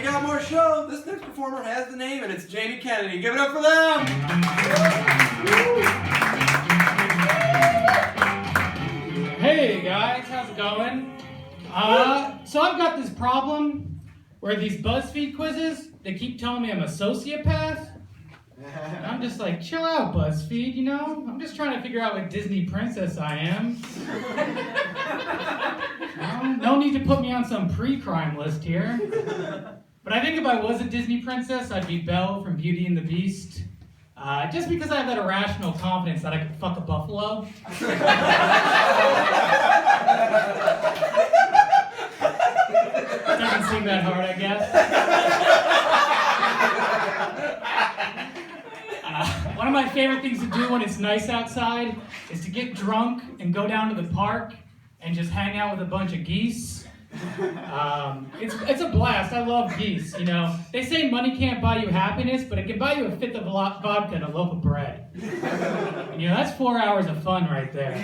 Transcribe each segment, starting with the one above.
out more show. This next performer has the name, and it's Jamie Kennedy. Give it up for them! Hey guys, how's it going? So I've got this problem where these BuzzFeed quizzes, they keep telling me I'm a sociopath. And I'm just like, chill out, BuzzFeed, you know? I'm just trying to figure out what Disney princess I am. No need to put me on some pre-crime list here. But I think if I was a Disney princess, I'd be Belle from Beauty and the Beast. Just because I have that irrational confidence that I could fuck a buffalo. Doesn't seem that hard, I guess. One of my favorite things to do when it's nice outside is to get drunk and go down to the park and just hang out with a bunch of geese. It's a blast. I love geese, you know. They say money can't buy you happiness, but it can buy you a fifth of vodka and a loaf of bread. And, you know, that's 4 hours of fun right there.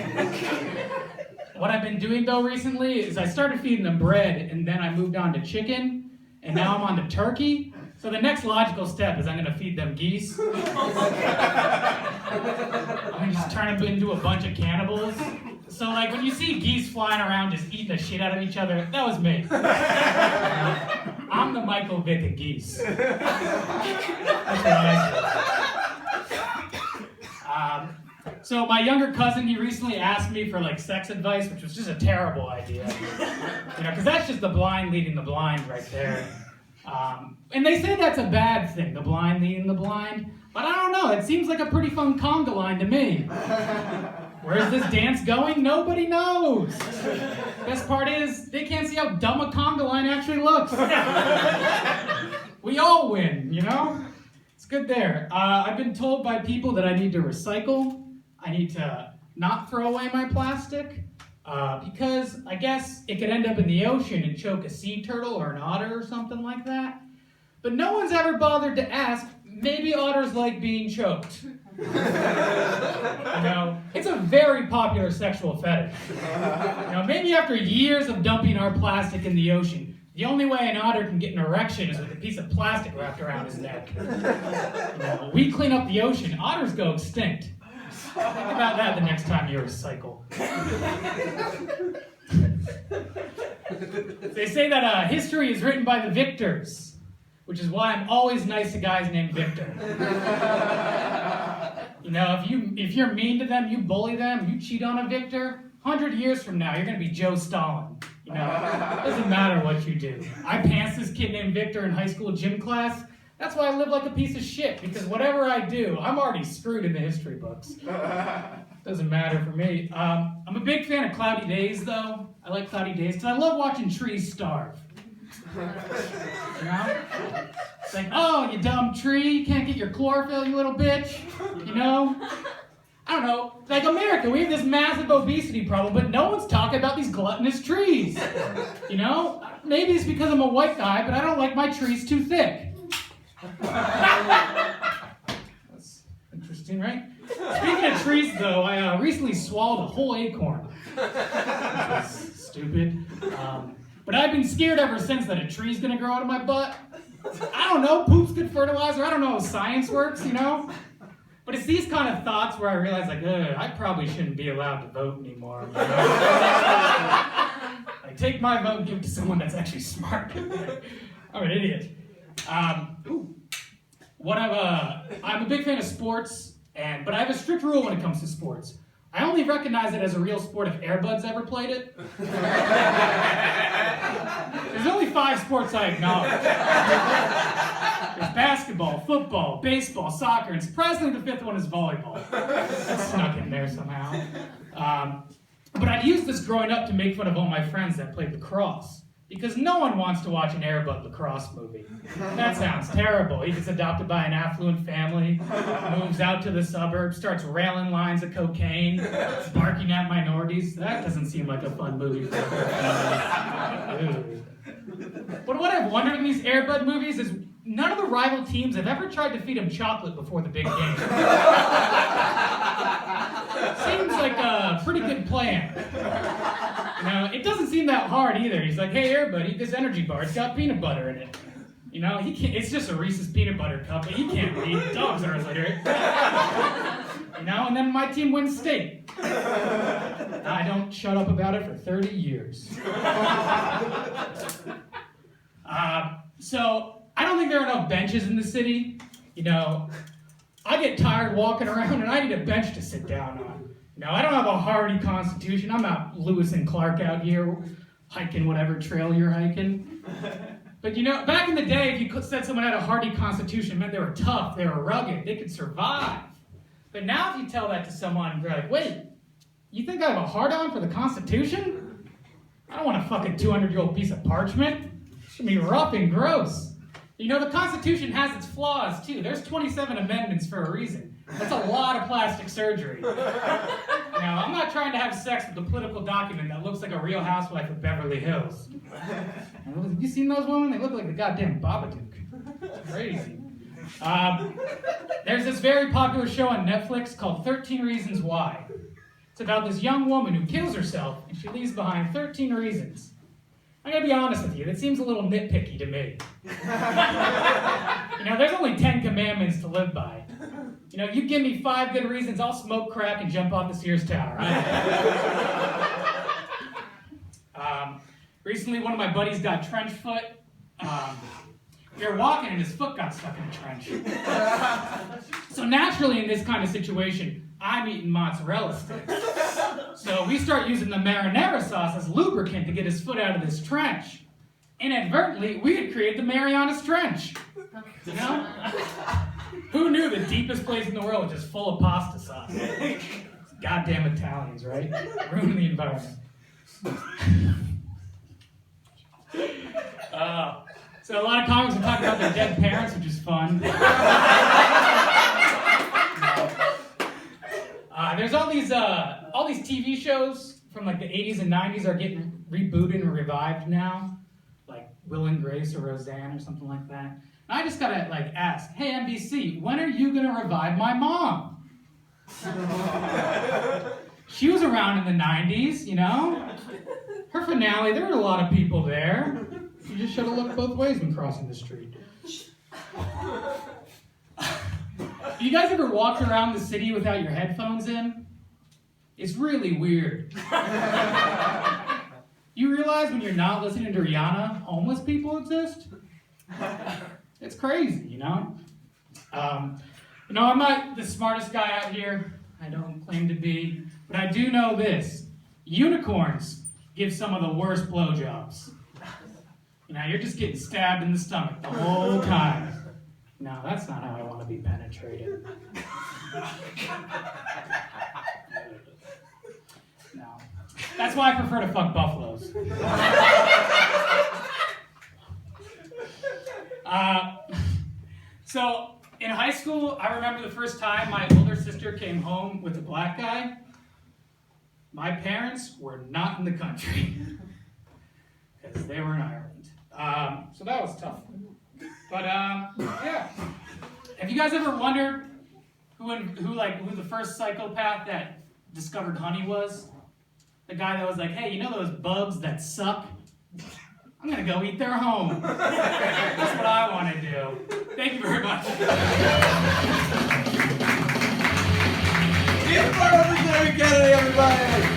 What I've been doing, though, recently is I started feeding them bread, and then I moved on to chicken, and now I'm on to turkey. So the next logical step is I'm going to feed them geese. I'm going to just turn them into a bunch of cannibals. So like when you see geese flying around just eating the shit out of each other, that was me. I'm the Michael Vick of geese. That's what I do. So my younger cousin, he recently asked me for like sex advice, which was just a terrible idea. You know, because that's just the blind leading the blind right there. And they say that's a bad thing, the blind leading the blind. But I don't know, it seems like a pretty fun conga line to me. Where's this dance going? Nobody knows. Best part is, they can't see how dumb a conga line actually looks. We all win, you know? It's good there. I've been told by people that I need to recycle. I need to not throw away my plastic. Because I guess it could end up in the ocean and choke a sea turtle or an otter or something like that. But no one's ever bothered to ask, maybe otters like being choked. You know, it's a very popular sexual fetish. You know, maybe after years of dumping our plastic in the ocean, the only way an otter can get an erection is with a piece of plastic wrapped around his neck. You know, we clean up the ocean, otters go extinct. Think about that the next time you recycle. They say that history is written by the victors, which is why I'm always nice to guys named Victor. You know, if you're mean to them, you bully them, you cheat on a Victor, 100 years from now, you're going to be Joe Stalin. You know, it doesn't matter what you do. I pantsed this kid named Victor in high school gym class. That's why I live like a piece of shit, because whatever I do, I'm already screwed in the history books. Doesn't matter for me. I'm a big fan of cloudy days, though. I like cloudy days because I love watching trees starve. You know? It's like, oh, you dumb tree, you can't get your chlorophyll, you little bitch. You know? I don't know. Like America, we have this massive obesity problem, but no one's talking about these gluttonous trees. You know? Maybe it's because I'm a white guy, but I don't like my trees too thick. That's interesting, right? Speaking of trees, though, I recently swallowed a whole acorn. That's stupid. But I've been scared ever since that a tree's gonna grow out of my butt. I don't know, poop's good fertilizer. I don't know how science works, you know? But it's these kind of thoughts where I realize, like, I probably shouldn't be allowed to vote anymore. You know? Like, take my vote and give it to someone that's actually smart. I'm an idiot. I'm a big fan of sports, but I have a strict rule when it comes to sports. I only recognize it as a real sport if Air Bud's ever played it. There's only 5 sports I acknowledge. There's basketball, football, baseball, soccer, and surprisingly the 5th one is volleyball. That's snuck in there somehow. But I'd used this growing up to make fun of all my friends that played lacrosse. Because no one wants to watch an Air Bud lacrosse movie. That sounds terrible. He gets adopted by an affluent family, moves out to the suburbs, starts railing lines of cocaine, barking at minorities. That doesn't seem like a fun movie for a family. But what I've wondered in these Air Bud movies is none of the rival teams have ever tried to feed him chocolate before the big game. Seems like a pretty good plan. You know, it doesn't seem that hard either. He's like, hey, Air Bud, eat this energy bar. It's got peanut butter in it. You know, he can't. It's just a Reese's peanut butter cup, but he can't read. Dogs are illiterate. You know, and then my team wins state. I don't shut up about it for 30 years. So I don't think there are enough benches in the city. You know, I get tired walking around, and I need a bench to sit down on. You know, I don't have a hardy constitution. I'm not Lewis and Clark out here hiking whatever trail you're hiking. But you know, back in the day, if you said someone had a hardy constitution, it meant they were tough, they were rugged, they could survive. But now if you tell that to someone, they're like, wait, you think I have a hard-on for the Constitution? I don't want to fuck a 200-year-old piece of parchment. It should be rough and gross. You know, the Constitution has its flaws, too. There's 27 amendments for a reason. That's a lot of plastic surgery. Now, I'm not trying to have sex with a political document that looks like a Real Housewife of Beverly Hills. Have you seen those women? They look like the goddamn Babadook. It's crazy. There's this very popular show on Netflix called 13 Reasons Why. It's about this young woman who kills herself, and she leaves behind 13 reasons. I'm going to be honest with you, that seems a little nitpicky to me. You know, there's only 10 commandments to live by. You know, you give me 5 good reasons, I'll smoke crack and jump off the Sears Tower. Recently, one of my buddies got trench foot. We were walking and his foot got stuck in a trench. So naturally, in this kind of situation, I'm eating mozzarella sticks. So we start using the marinara sauce as lubricant to get his foot out of this trench. Inadvertently, we had created the Marianas Trench. You know? Who knew the deepest place in the world was just full of pasta sauce? Goddamn Italians, right? Ruining the environment. So a lot of comics will talk about their dead parents, which is fun. There's all these TV shows from like the 80s and 90s are getting rebooted and revived now, like Will and Grace or Roseanne or something like that. And I just gotta like ask, hey NBC, when are you gonna revive my mom? She was around in the 90s, you know? Her finale, there were a lot of people there. You just should have looked both ways when crossing the street. You guys ever walked around the city without your headphones in? It's really weird. You realize when you're not listening to Rihanna, homeless people exist? It's crazy, you know? You know, I'm not the smartest guy out here. I don't claim to be. But I do know this. Unicorns give some of the worst blowjobs. You know, you're just getting stabbed in the stomach the whole time. No, that's not how I want to be penetrated. No. That's why I prefer to fuck buffaloes. So, in high school, I remember the first time my older sister came home with a black guy. My parents were not in the country. Because they were in Ireland. So that was tough. But, yeah. Have you guys ever wondered who the first psychopath that discovered honey was? The guy that was like, hey, you know those bugs that suck? I'm gonna go eat their home. That's what I want to do. Thank you very much. Give it up for Jamie Kennedy, everybody!